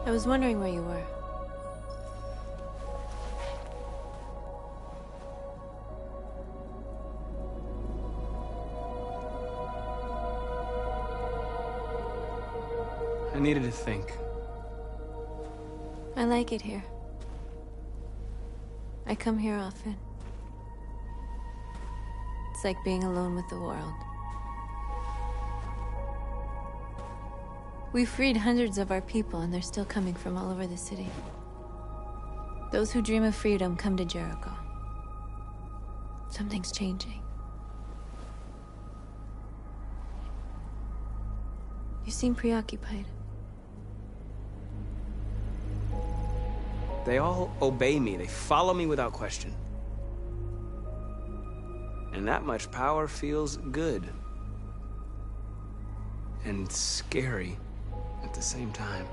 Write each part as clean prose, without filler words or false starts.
I was wondering where you were. I needed to think. I like it here. I come here often. It's like being alone with the world. We freed hundreds of our people, and they're still coming from all over the city. Those who dream of freedom come to Jericho. Something's changing. You seem preoccupied. They all obey me. They follow me without question. And that much power feels good. And scary at the same time.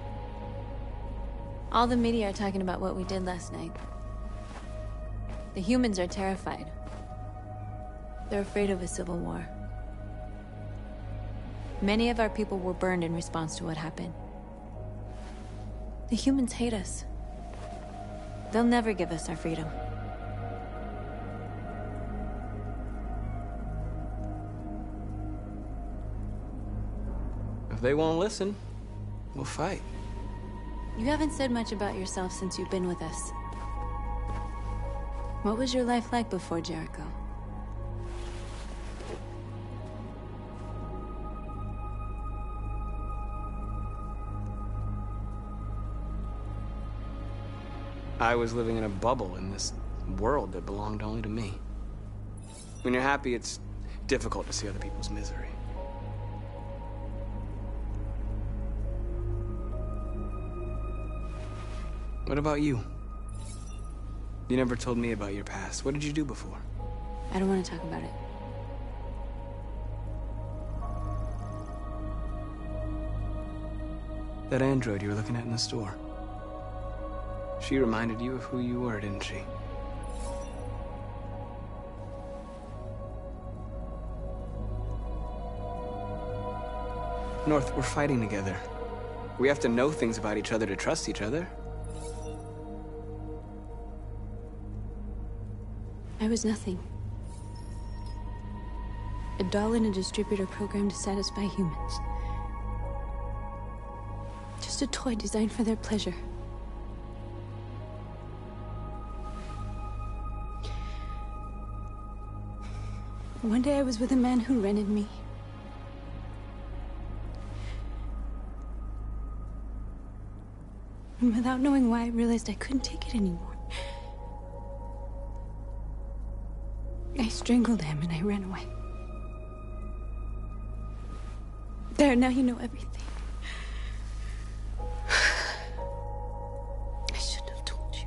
All the media are talking about what we did last night. The humans are terrified. They're afraid of a civil war. Many of our people were burned in response to what happened. The humans hate us. They'll never give us our freedom. If they won't listen, we'll fight. You haven't said much about yourself since you've been with us. What was your life like before Jericho? I was living in a bubble in this world that belonged only to me. When you're happy, it's difficult to see other people's misery. What about you? You never told me about your past. What did you do before? I don't want to talk about it. That android you were looking at in the store. She reminded you of who you were, didn't she? North, we're fighting together. We have to know things about each other to trust each other. I was nothing. A doll in a distributor program to satisfy humans. Just a toy designed for their pleasure. One day I was with a man who rented me. And without knowing why, I realized I couldn't take it anymore. I strangled him and I ran away. There, now you know everything. I shouldn't have told you.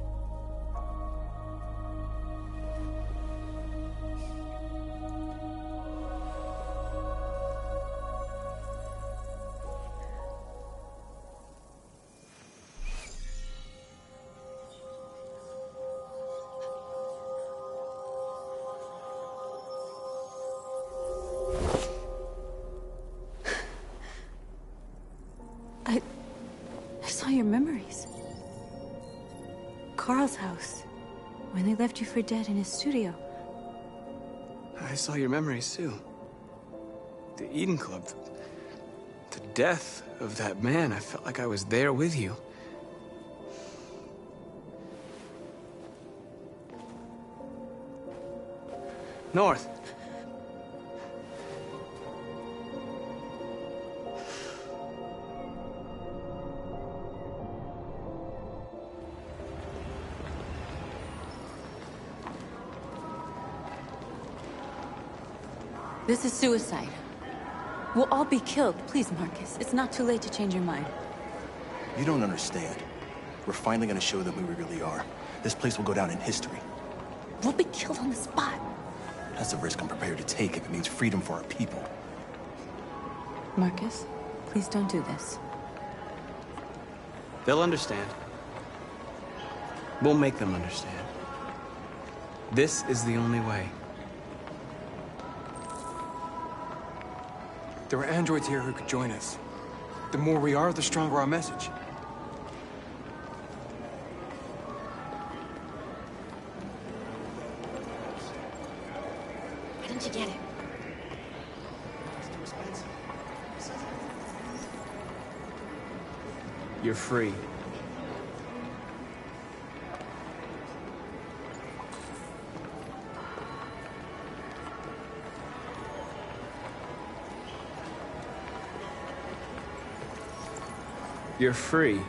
I saw your memories. Carl's house, when they left you for dead in his studio. I saw your memories, too. The Eden Club. The death of that man. I felt like I was there with you. North. This is suicide. We'll all be killed. Please, Marcus. It's not too late to change your mind. You don't understand. We're finally gonna show them who we really are. This place will go down in history. We'll be killed on the spot. That's a risk I'm prepared to take if it means freedom for our people. Marcus, please don't do this. They'll understand. We'll make them understand. This is the only way. There are androids here who could join us. The more we are, the stronger our message. You're free. You're free.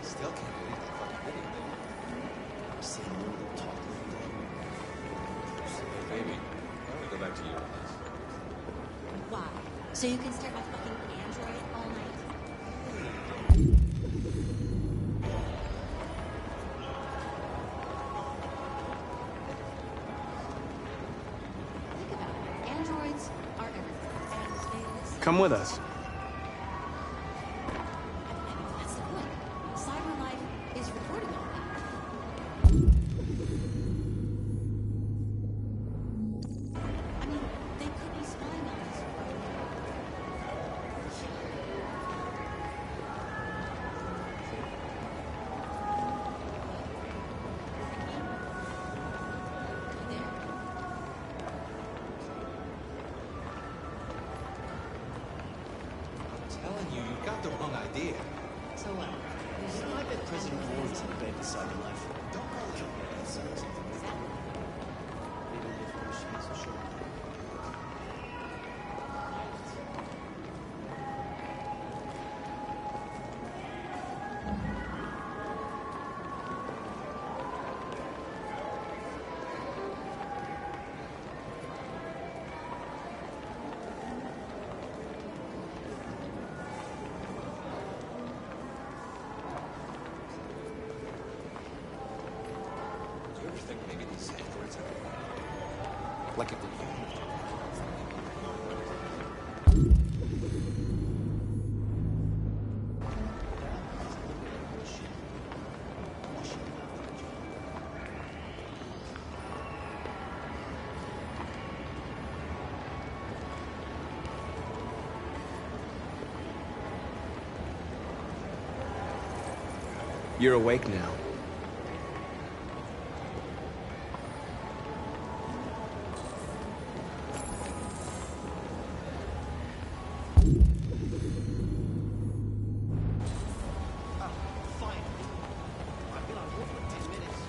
Still can't believe that fucking video thing. I'm seeing a little talk Hey, baby, why don't we go back to your place? Why? So you can stare at my fucking Android all night? Think about it. Androids are everything. And they Come with us. That's the point. Cyber life is recording all that. I mean, they could be spying on us right now. There. I'm telling you, you got the wrong idea. So what? You know, I bet President Warren's in bed with Cyber Life. Don't call it. That sounds like maybe if her she needs a short. Do you ever think maybe these androids are like if they're human? You're awake now. Fine. I've been on hold for 10 minutes.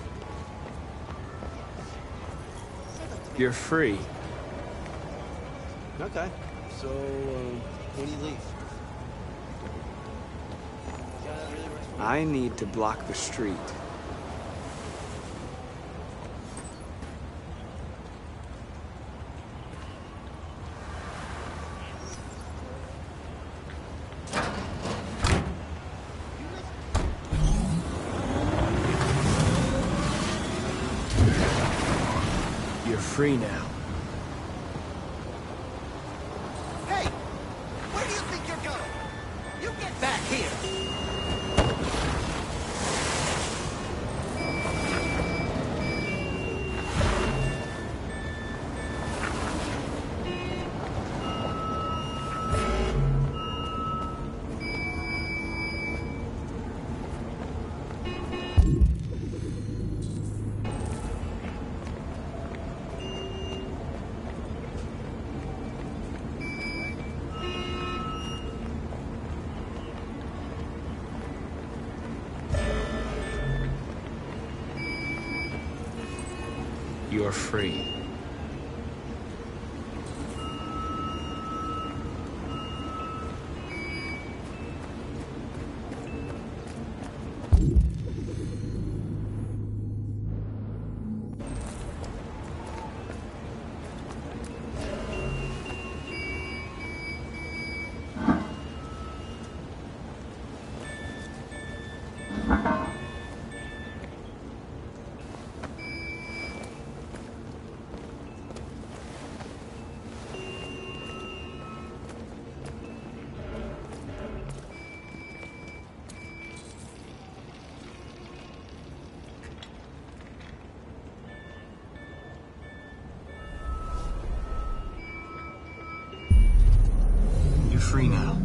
Say that to me. You're free. Okay. So, when do you leave? Yeah, that really works for me. I need to block the street. You're free now. Hey! Where do you think you're going? You get back here! You're free. free now.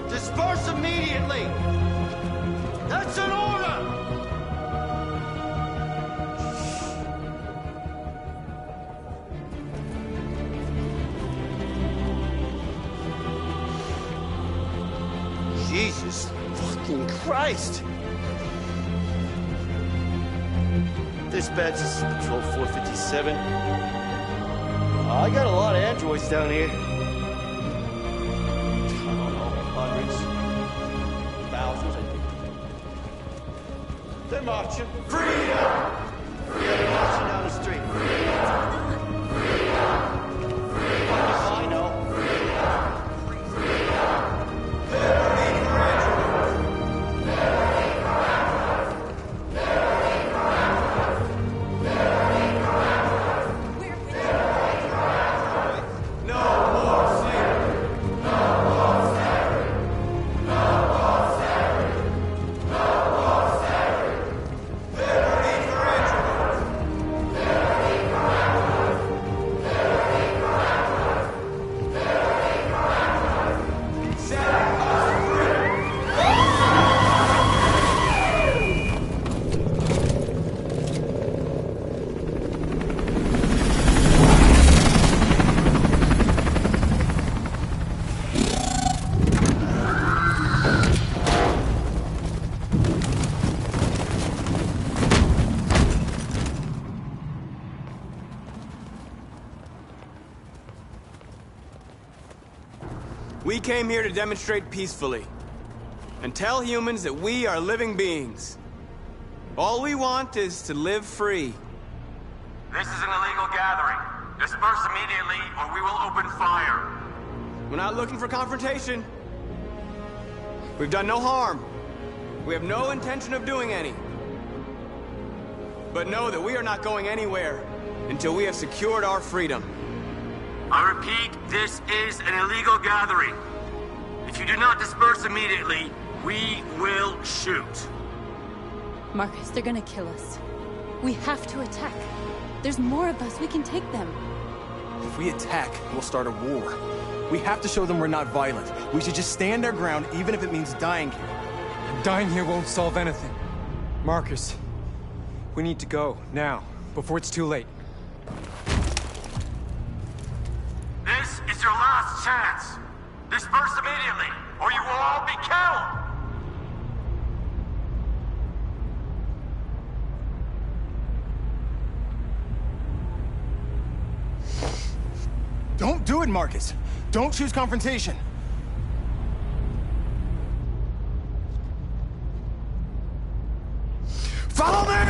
Disperse immediately! That's an order! Jesus fucking Christ! Dispatch, this is Patrol 457. I got a lot of androids down here. Hundreds, thousands, I think. They're marching. Freedom! Freedom! Marching down the street. I know. We came here to demonstrate peacefully and tell humans that we are living beings. All we want is to live free. This is an illegal gathering. Disperse immediately or we will open fire. We're not looking for confrontation. We've done no harm. We have no intention of doing any. But know that we are not going anywhere until we have secured our freedom. I repeat, this is an illegal gathering. If you do not disperse immediately, we will shoot. Marcus, they're gonna kill us. We have to attack. There's more of us. We can take them. If we attack, we'll start a war. We have to show them we're not violent. We should just stand our ground, even if it means dying here. Dying here won't solve anything. Marcus, we need to go, now, before it's too late. This is your last chance. Disperse immediately, or you will all be killed! Don't do it, Marcus. Don't choose confrontation. Follow me!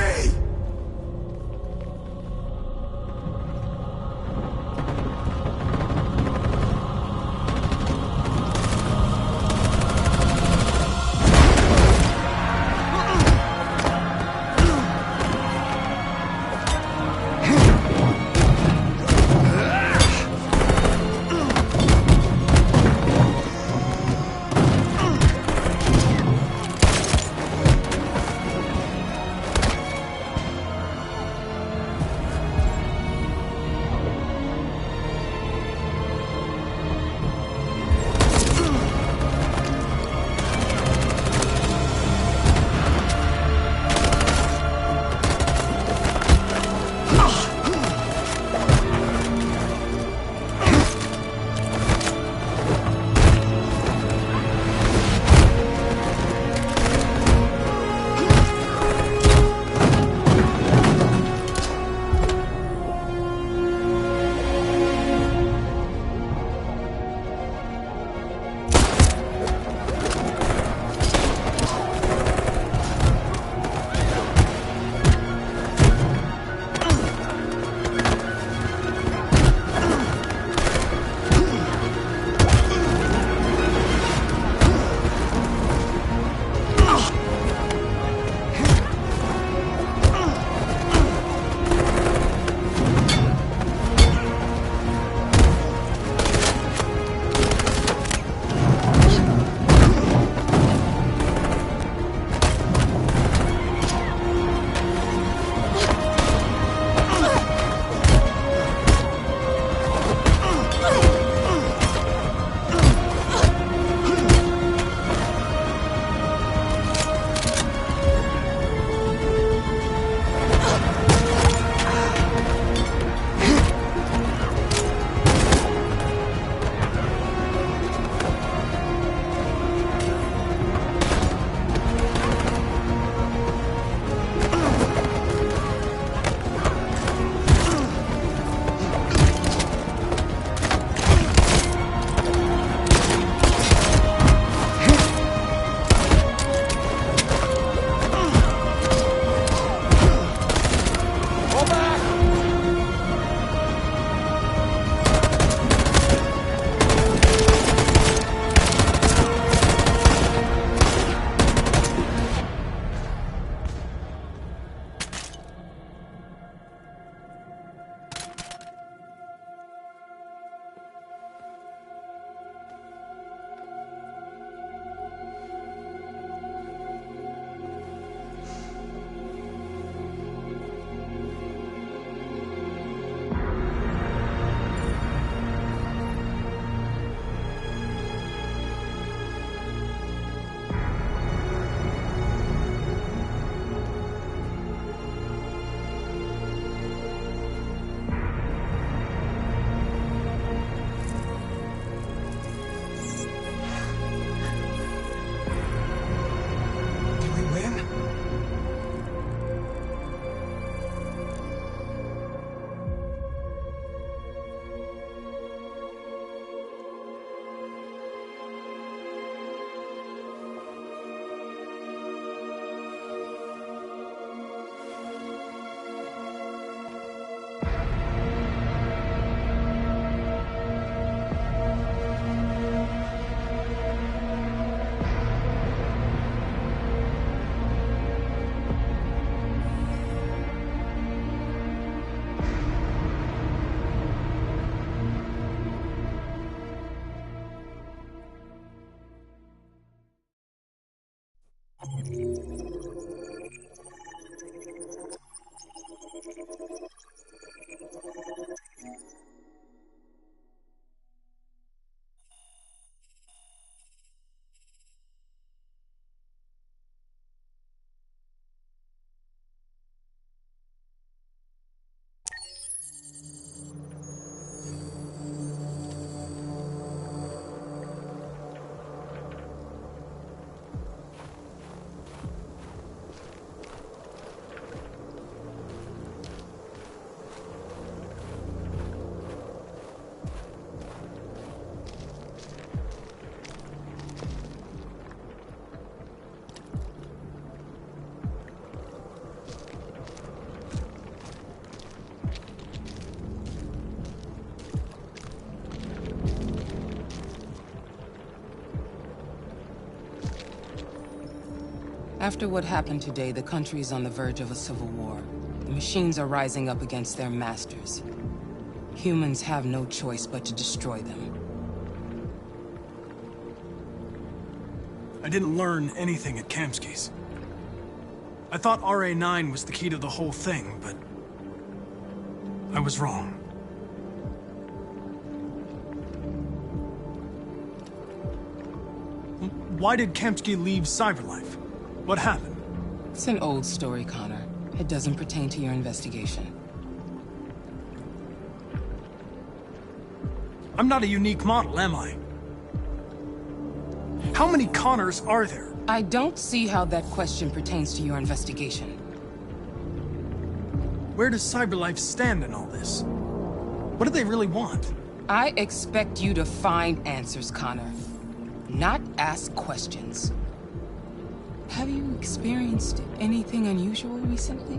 After what happened today, the country is on the verge of a civil war. The machines are rising up against their masters. Humans have no choice but to destroy them. I didn't learn anything at Kamsky's. I thought RA9 was the key to the whole thing, but I was wrong. Why did Kamsky leave Cyberlife? What happened? It's an old story, Connor. It doesn't pertain to your investigation. I'm not a unique model, am I? How many Connors are there? I don't see how that question pertains to your investigation. Where does Cyberlife stand in all this? What do they really want? I expect you to find answers, Connor. Not ask questions. Have you experienced anything unusual recently?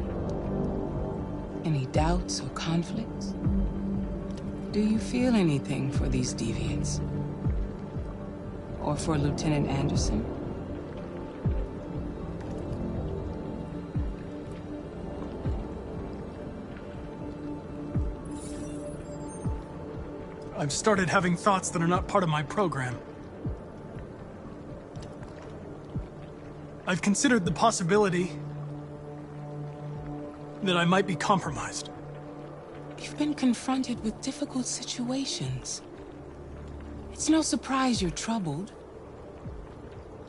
Any doubts or conflicts? Do you feel anything for these deviants? Or for Lieutenant Anderson? I've started having thoughts that are not part of my program. I've considered the possibility that I might be compromised. You've been confronted with difficult situations. It's no surprise you're troubled.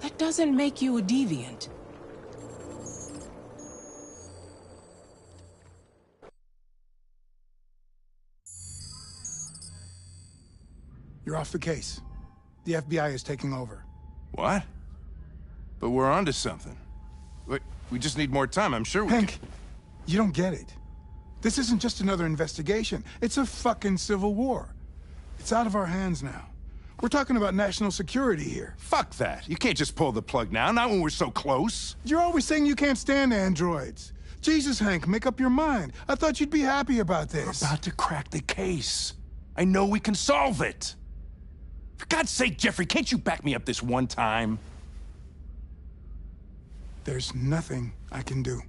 That doesn't make you a deviant. You're off the case. The FBI is taking over. What? But we're onto something. Wait, we just need more time, I'm sure we Hank, you don't get it. This isn't just another investigation. It's a fucking civil war. It's out of our hands now. We're talking about national security here. Fuck that. You can't just pull the plug now, not when we're so close. You're always saying you can't stand androids. Jesus, Hank, make up your mind. I thought you'd be happy about this. We're about to crack the case. I know we can solve it. For God's sake, Jeffrey, can't you back me up this one time? There's nothing I can do.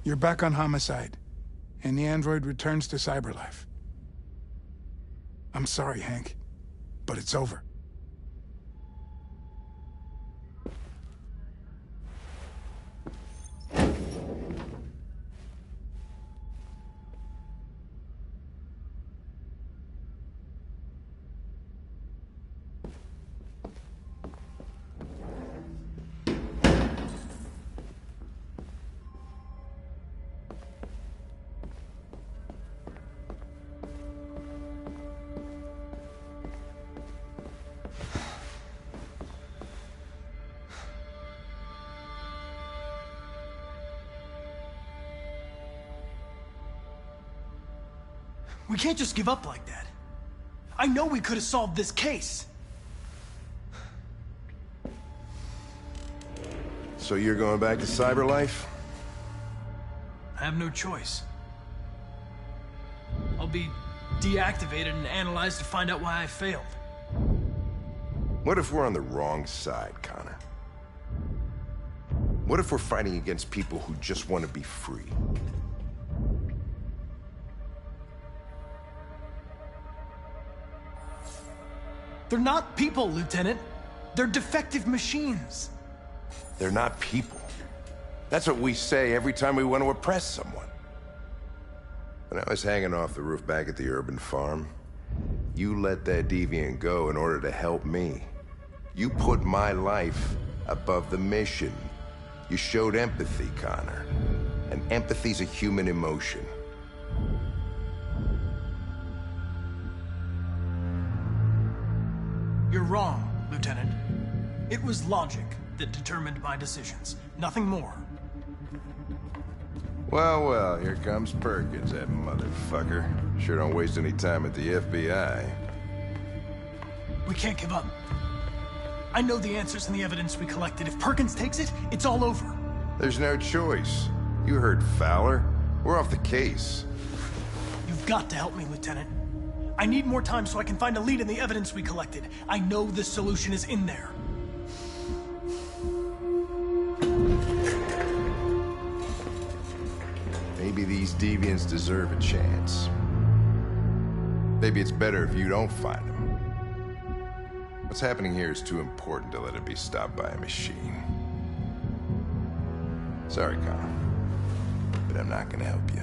You're back on homicide, and the android returns to Cyberlife. I'm sorry, Hank, but it's over. We can't just give up like that. I know we could have solved this case. So you're going back to Cyberlife? I have no choice. I'll be deactivated and analyzed to find out why I failed. What if we're on the wrong side, Connor? What if we're fighting against people who just want to be free? They're not people, Lieutenant. They're defective machines. They're not people. That's what we say every time we want to oppress someone. When I was hanging off the roof back at the urban farm, you let that deviant go in order to help me. You put my life above the mission. You showed empathy, Connor. And empathy's a human emotion. You're wrong, Lieutenant. It was logic that determined my decisions, nothing more. Well, well, here comes Perkins, that motherfucker. Sure don't waste any time at the FBI. We can't give up. I know the answers and the evidence we collected. If Perkins takes it, it's all over. There's no choice. You heard Fowler. We're off the case. You've got to help me, Lieutenant. I need more time so I can find a lead in the evidence we collected. I know the solution is in there. maybe these deviants deserve a chance. Maybe it's better if you don't find them. What's happening here is too important to let it be stopped by a machine. Sorry, Connor, but I'm not gonna help you.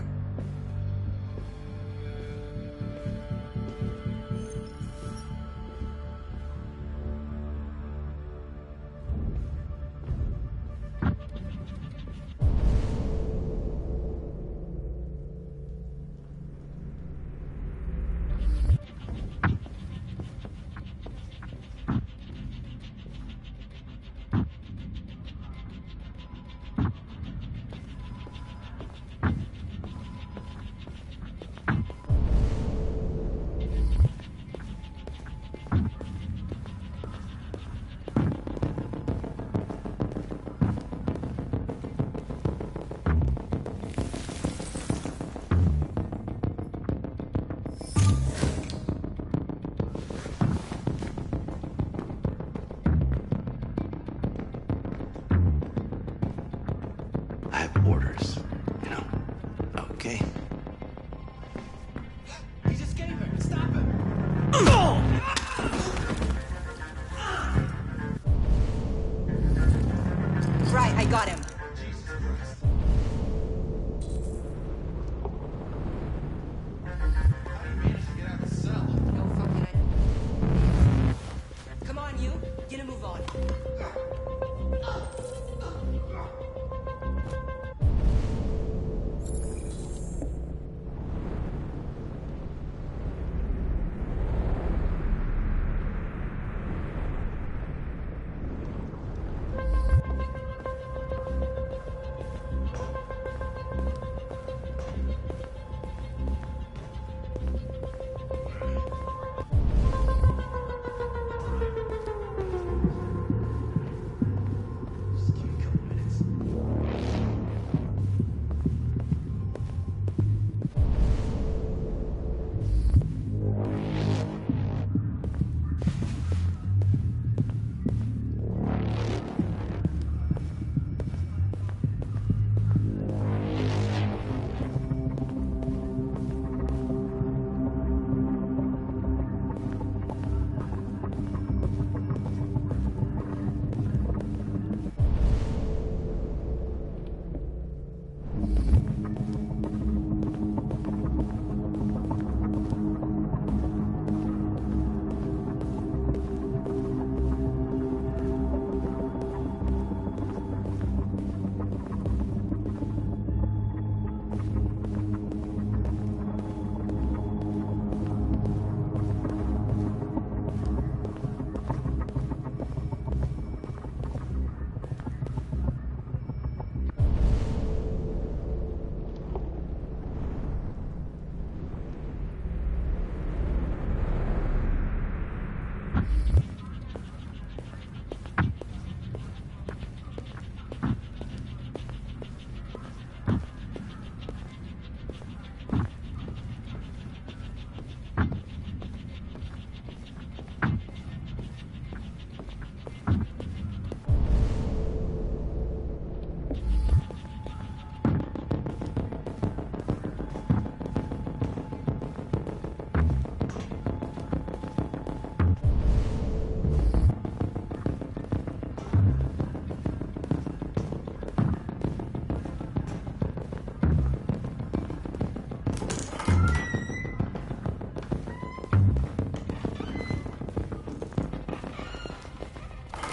Orders, you know. Okay. He just gave her. Stop him. Right, I got him. Come on, you. Get a move on.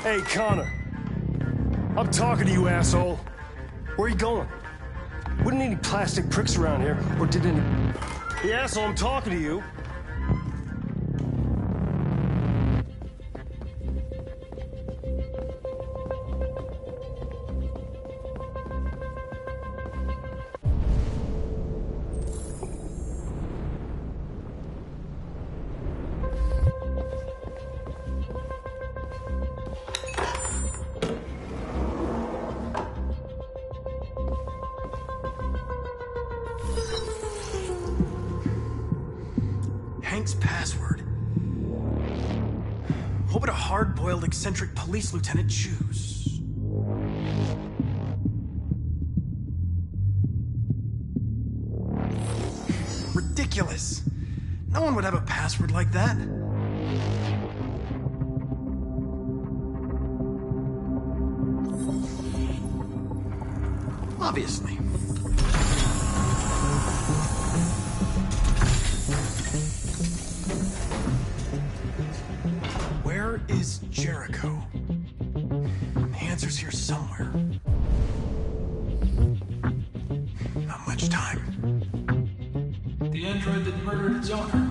Hey, Connor. I'm talking to you, asshole. Where are you going? Wouldn't any plastic pricks around here, or did any... Hey, asshole, I'm talking to you. Hank's password. What would a hard-boiled, eccentric police lieutenant choose? ridiculous. No one would have a password like that. Obviously. Where is Jericho? The answer's here somewhere. Not much time. The android that murdered its owner.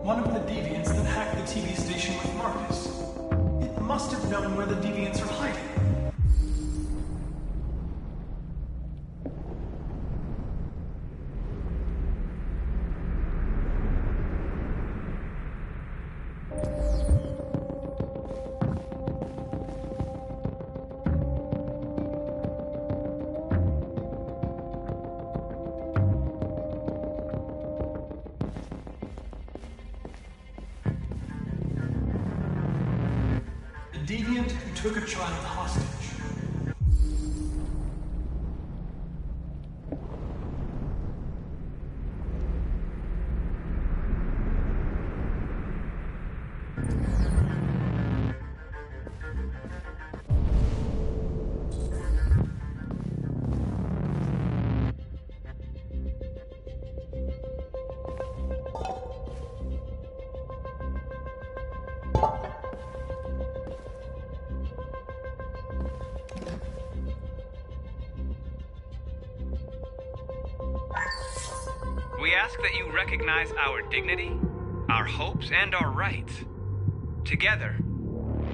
One of the deviants that hacked the TV station with Marcus. It must have known where the deviants are hiding. Deviant who took a child hostage. We ask that you recognize our dignity, our hopes, and our rights. Together,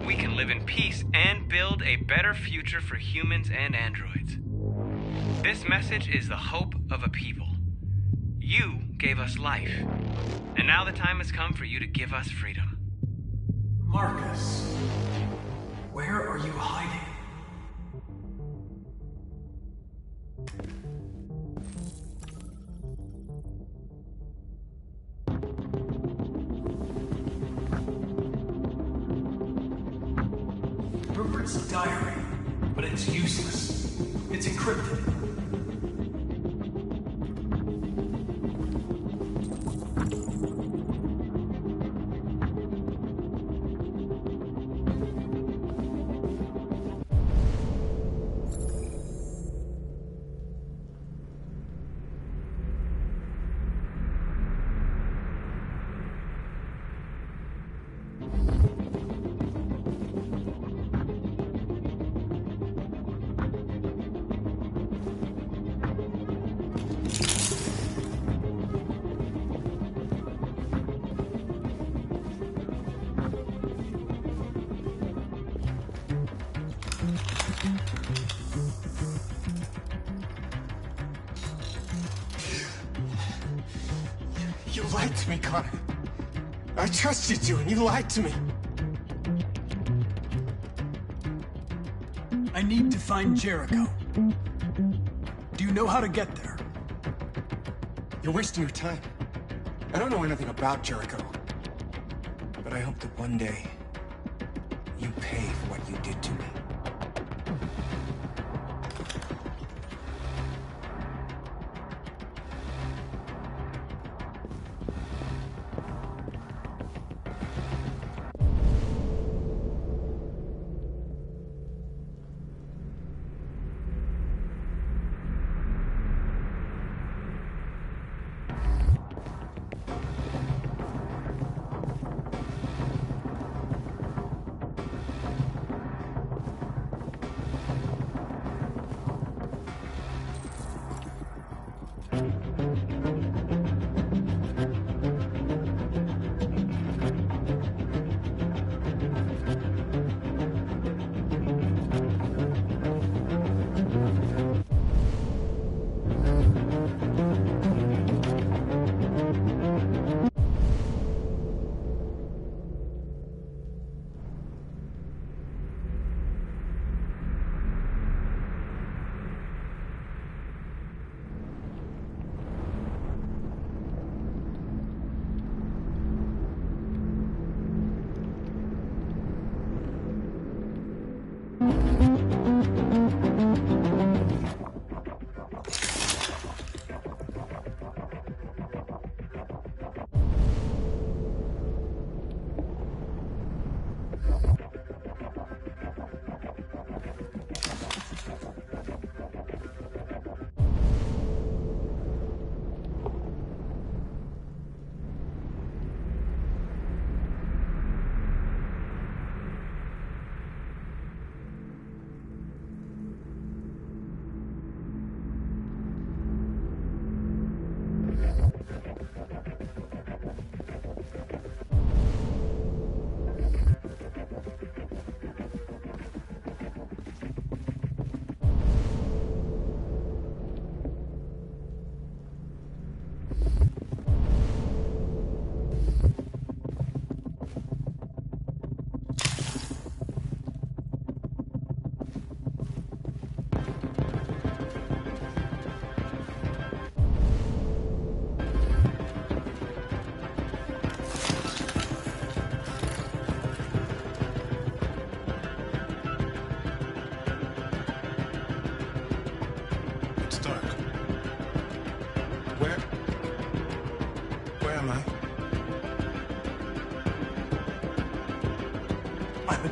we can live in peace and build a better future for humans and androids. This message is the hope of a people. You gave us life, and now the time has come for you to give us freedom. Marcus, where are you hiding? Rupert's diary, but it's useless. It's encrypted. You lied to me, Connor. I trusted you, and you lied to me. I need to find Jericho. Do you know how to get there? You're wasting your time. I don't know anything about Jericho. But I hope that one day, you pay for what you did to me.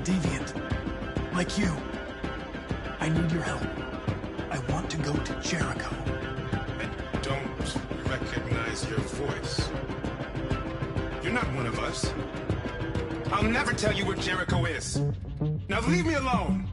deviant. Like you. I need your help. I want to go to Jericho. I don't recognize your voice. You're not one of us. I'll never tell you where Jericho is. Now leave me alone!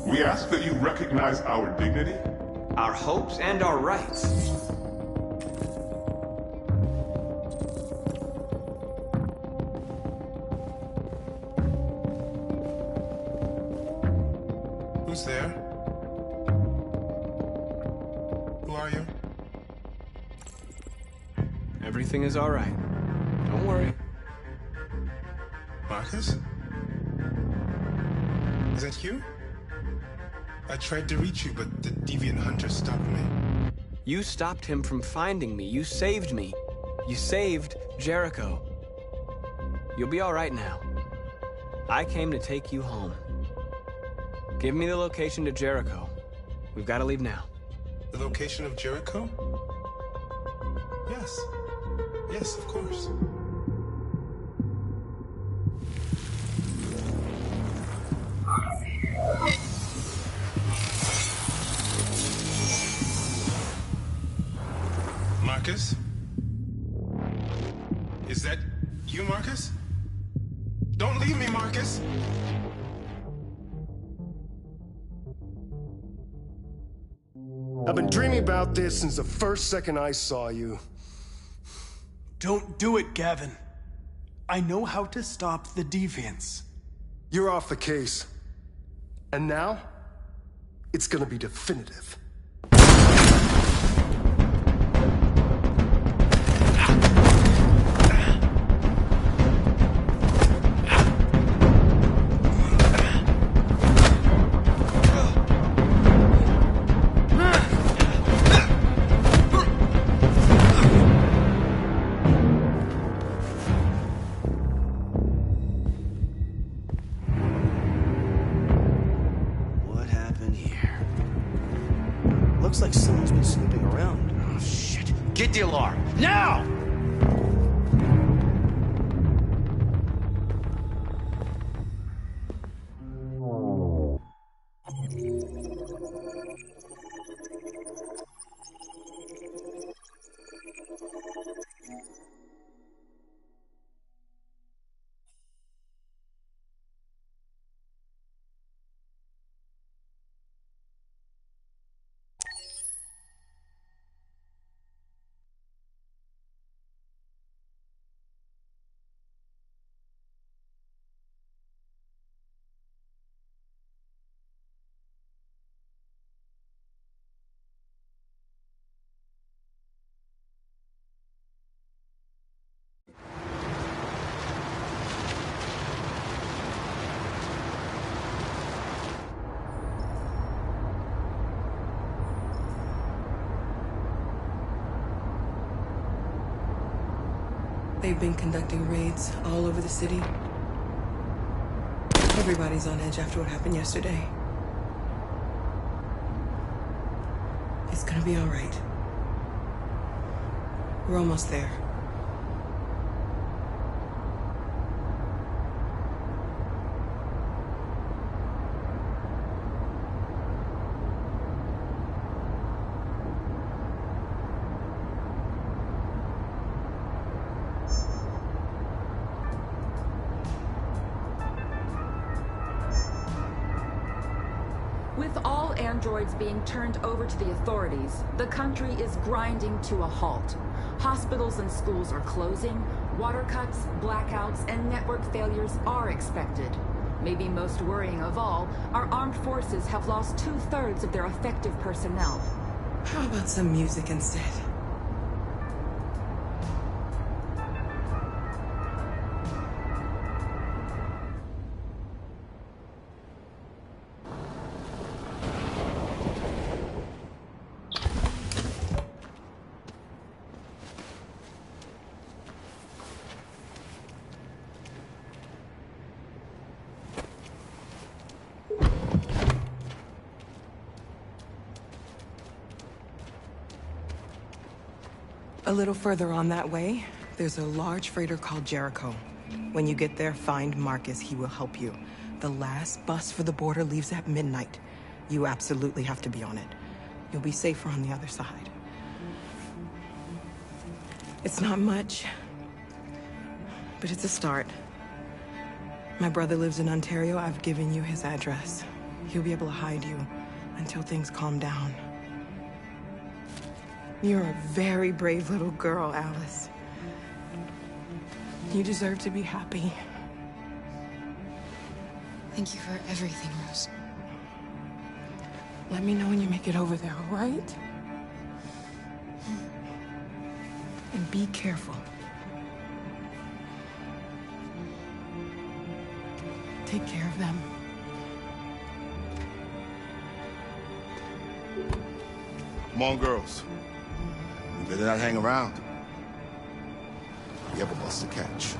We ask that you recognize our dignity, our hopes, and our rights. Who's there? Who are you? Everything is all right. Don't worry. Marcus? Is that you? I tried to reach you, but the deviant hunter stopped me. You stopped him from finding me. You saved me. You saved Jericho. You'll be all right now. I came to take you home. Give me the location to Jericho. We've got to leave now. The location of Jericho? Yes. Yes, of course. Marcus? Is that you, Marcus? Don't leave me, Marcus! I've been dreaming about this since the first second I saw you. Don't do it, Gavin. I know how to stop the deviants. You're off the case. And now, it's gonna be definitive. Looks like someone's been snooping around. Oh, shit. Get the alarm. Now! They've been conducting raids all over the city. Everybody's on edge after what happened yesterday. It's gonna be all right. We're almost there. With all androids being turned over to the authorities, the country is grinding to a halt. Hospitals and schools are closing, water cuts, blackouts, and network failures are expected. Maybe most worrying of all, our armed forces have lost 2/3 of their effective personnel. How about some music instead? little further on that way, there's a large freighter called Jericho. When you get there, find Marcus. He will help you. The last bus for the border leaves at midnight. You absolutely have to be on it. You'll be safer on the other side. It's not much, but it's a start. My brother lives in Ontario. I've given you his address. He'll be able to hide you until things calm down. You're a very brave little girl, Alice. You deserve to be happy. Thank you for everything, Rose. Let me know when you make it over there, all right? And be careful. Take care of them. Come on, girls. You better not hang around. You have a bus to catch.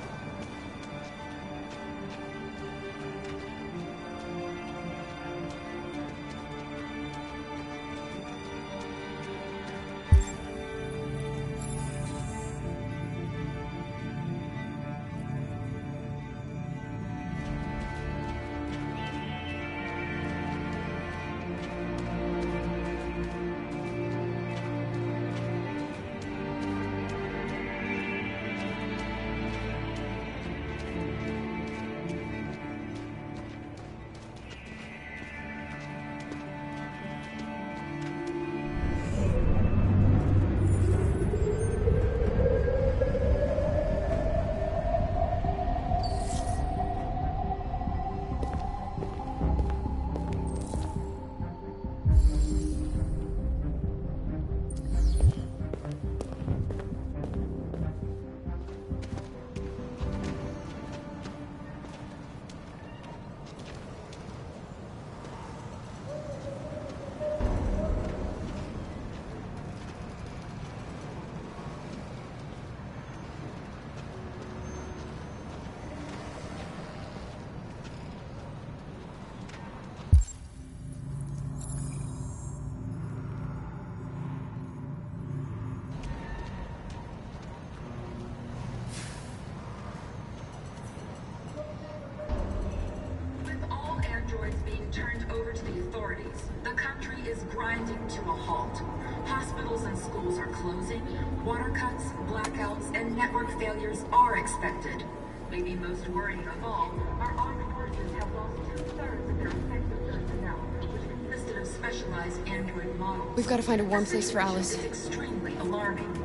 Turned over to the authorities. The country is grinding to a halt. Hospitals and schools are closing. Water cuts, blackouts, and network failures are expected. Maybe most worrying of all, our armed forces have lost 2/3 of their effective personnel, which consisted of specialized android models. We've got to find a warm place for Alice. This is extremely alarming.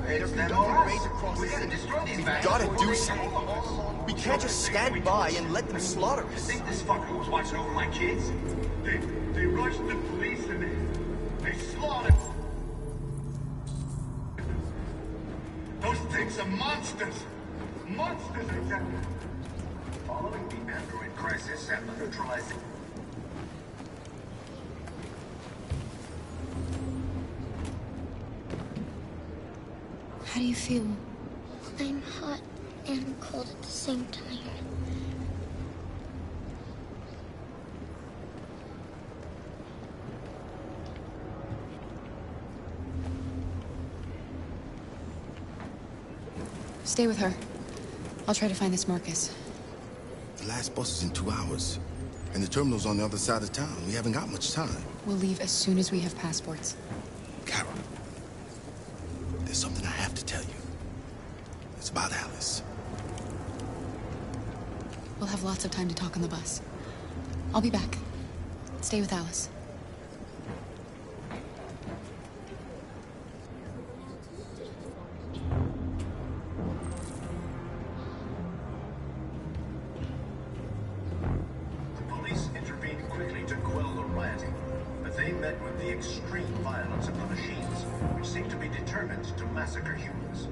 It's that all right? We gotta destroy these bastards. Gotta do something. We can't just stand by and let them slaughter us. You think this fucker was watching over my kids? They rushed the police and they slaughtered. Those things are monsters. Monsters, exactly. Following the android crisis and the neutralizing. How do you feel? I'm hot and cold at the same time. Stay with her. I'll try to find this Marcus. The last bus is in 2 hours. And the terminal's on the other side of town. We haven't got much time. We'll leave as soon as we have passports. Carol, there's something I have to tell you. It's about Alice. We'll have lots of time to talk on the bus. I'll be back. Stay with Alice. The police intervened quickly to quell the rioting, but they met with the extreme violence of the machines, which seem to be determined to massacre humans.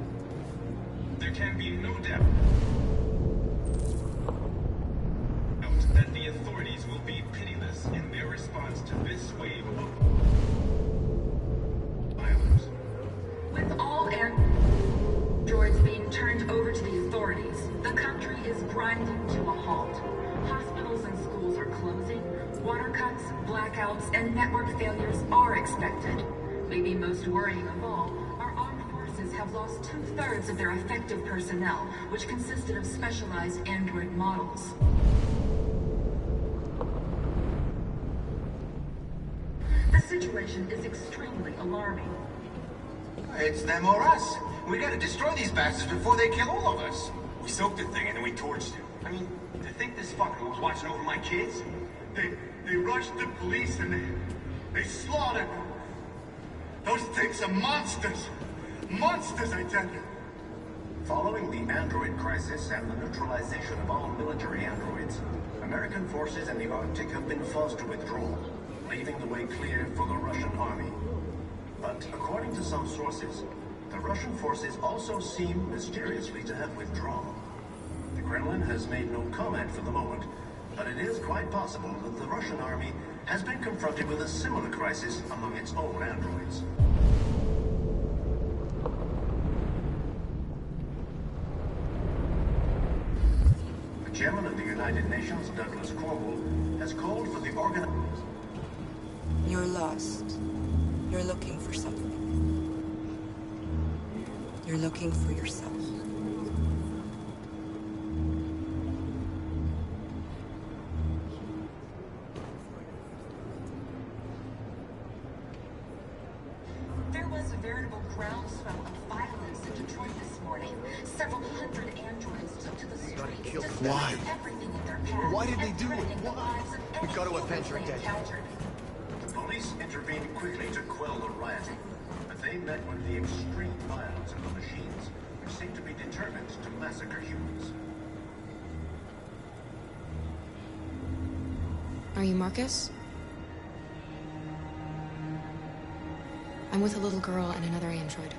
There can be no doubt that the authorities will be pitiless in their response to this wave of violence. With all androids being turned over to the authorities, the country is grinding to a halt. Hospitals and schools are closing. Water cuts, blackouts, and network failures are expected. Maybe most worrying of all, our armed forces have lost 2/3 of their effective personnel, which consisted of specialized android models. The situation is extremely alarming. It's them or us. We gotta destroy these bastards before they kill all of us. We soaked the thing and then we torched it. I mean, to think this fucker was watching over my kids? They rushed the police and they slaughtered them. Those things are monsters. Monsters, I tell you. Following the android crisis and the neutralization of all military androids, American forces in the Arctic have been forced to withdraw, leaving the way clear for the Russian army. But according to some sources, the Russian forces also seem mysteriously to have withdrawn. The Kremlin has made no comment for the moment, but it is quite possible that the Russian army has been confronted with a similar crisis among its own androids. The chairman of the United Nations, Douglas Cornwall, has called for the You're lost. You're looking for something. You're looking for yourself. There was a veritable groundswell of violence in Detroit this morning. Several hundred androids took to the streets, Why? destroying everything in their path. Why did they do it? threatening the Why? lives of We've got to any avenge human our they dead. encountered. The police intervened quickly to quell the rioting, but they met with the extreme violence of the machines, which seem to be determined to massacre humans. Are you Marcus? I'm with a little girl and another android.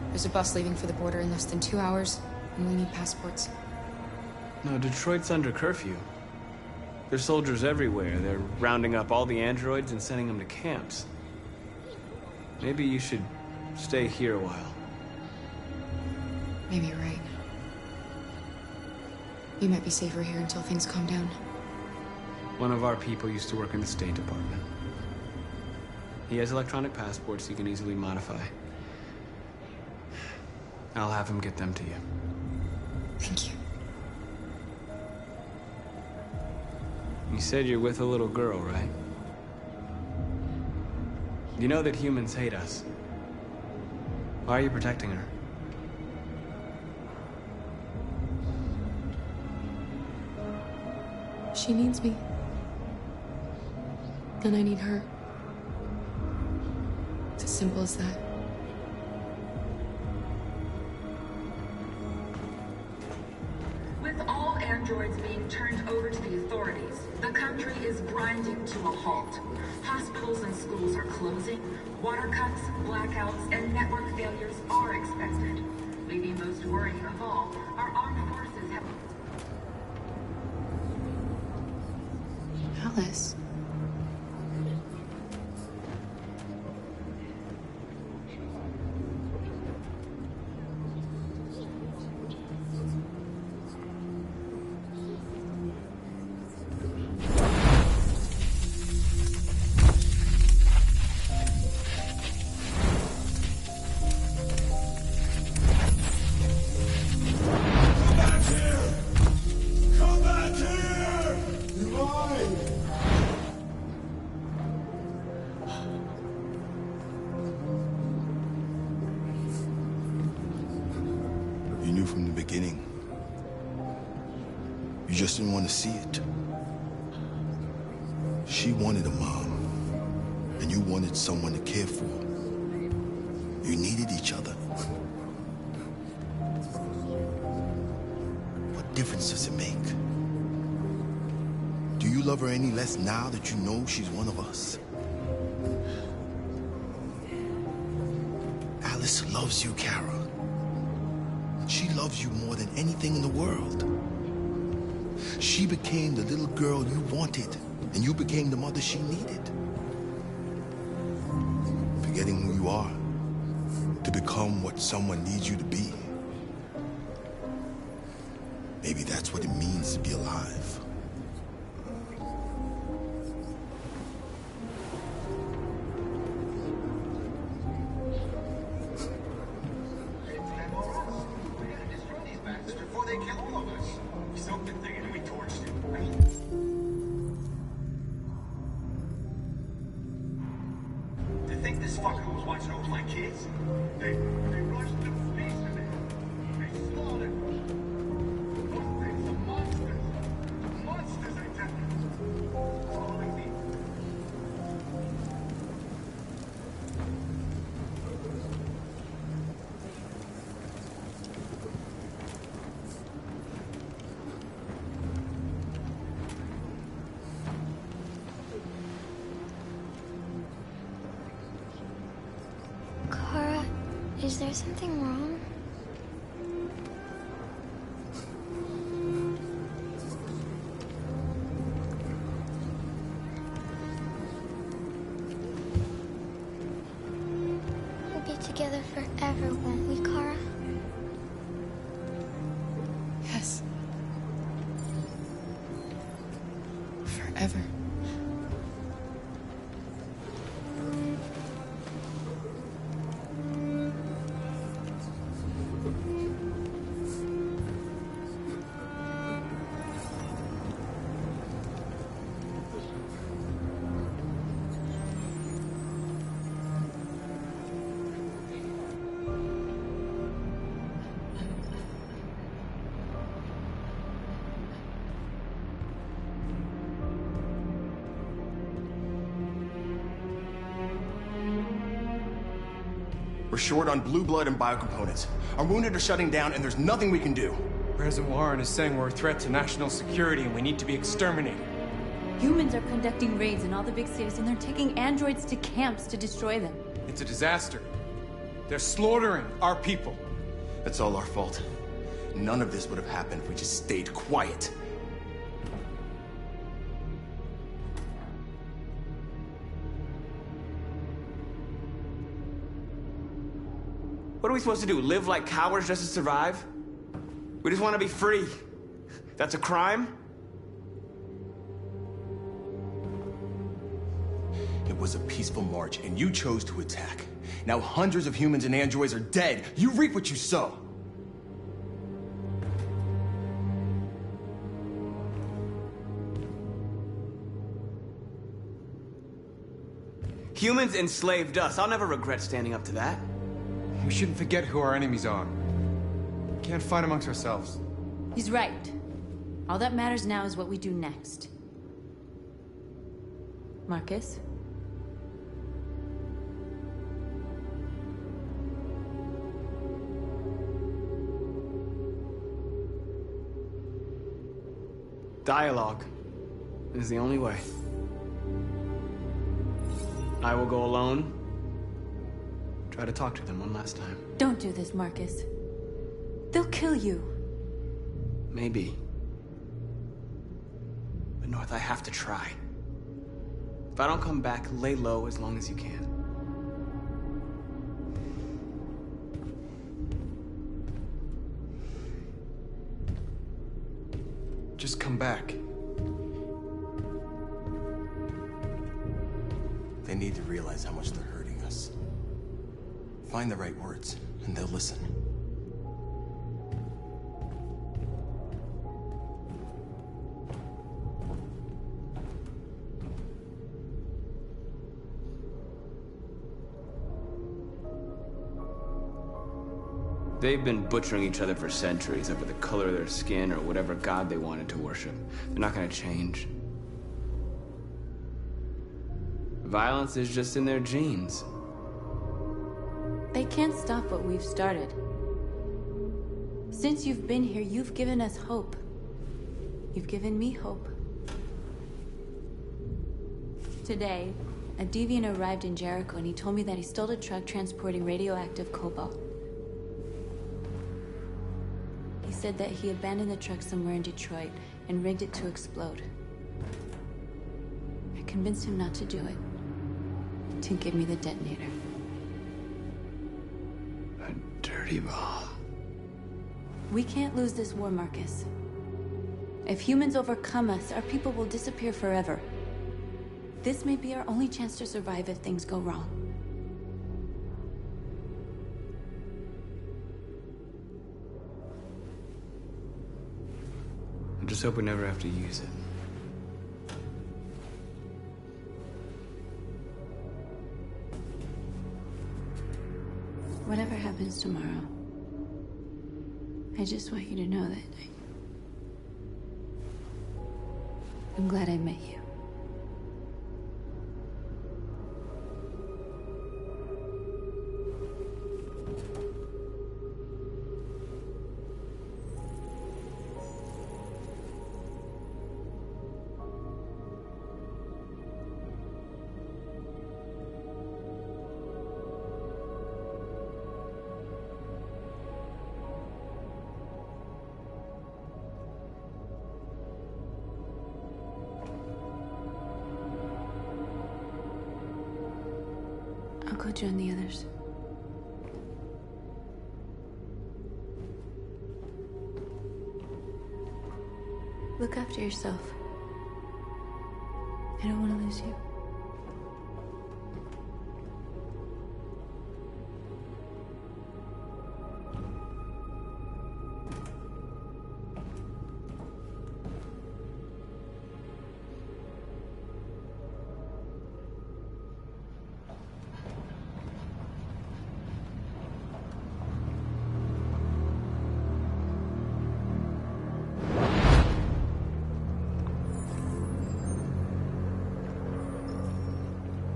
There's a bus leaving for the border in less than 2 hours, and we need passports. No, Detroit's under curfew. There's soldiers everywhere. They're rounding up all the androids and sending them to camps. Maybe you should stay here a while. Maybe you're right. You might be safer here until things calm down. One of our people used to work in the State Department. He has electronic passports he can easily modify. I'll have him get them to you. Thank you. You said you're with a little girl, right? You know that humans hate us. Why are you protecting her? She needs me. And I need her. It's as simple as that. With all androids being turned over to the authorities, the country is grinding to a halt. Hospitals and schools are closing, water cuts, blackouts, and network failures are expected. Leaving most worrying of all, our armed forces have... Alice. You knew from the beginning. You just didn't want to see it. She wanted a mom, and you wanted someone to care for. You needed each other. What difference does it make? Do you love her any less now that you know she's one of us? Alice loves you, Kara. She loves you more than anything in the world. She became the little girl you wanted, and you became the mother she needed. Forgetting who you are to become what someone needs you to be. Maybe that's what it means to be alive. Is there something wrong? We'll be together forever, won't we, Kara? Yes. Forever. We're short on blue blood and biocomponents. Our wounded are shutting down, and there's nothing we can do. President Warren is saying we're a threat to national security and we need to be exterminated. Humans are conducting raids in all the big cities, and they're taking androids to camps to destroy them. It's a disaster. They're slaughtering our people. That's all our fault. None of this would have happened if we just stayed quiet. What are we supposed to do? Live like cowards just to survive? We just want to be free. That's a crime? It was a peaceful march, and you chose to attack. Now hundreds of humans and androids are dead. You reap what you sow. Humans enslaved us. I'll never regret standing up to that. We shouldn't forget who our enemies are. We can't fight amongst ourselves. He's right. All that matters now is what we do next. Marcus? Dialogue is the only way. I will go alone. Try to talk to them one last time. Don't do this, Marcus. They'll kill you. Maybe. But North, I have to try. If I don't come back, lay low as long as you can. Just come back. They need to realize how much they're hurting us. Find the right words, and they'll listen. They've been butchering each other for centuries over the color of their skin or whatever god they wanted to worship. They're not gonna change. Violence is just in their genes. They can't stop what we've started. Since you've been here, you've given us hope. You've given me hope. Today, a deviant arrived in Jericho and he told me that he stole a truck transporting radioactive cobalt. He said that he abandoned the truck somewhere in Detroit and rigged it to explode. I convinced him not to do it, to give me the detonator. A dirty bomb. We can't lose this war, Marcus. If humans overcome us, our people will disappear forever. This may be our only chance to survive if things go wrong. I just hope we never have to use it. Whatever happens tomorrow, I just want you to know that I'm glad I met you. go join the others. Look after yourself. I don't want to lose you.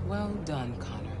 Well done, Connor.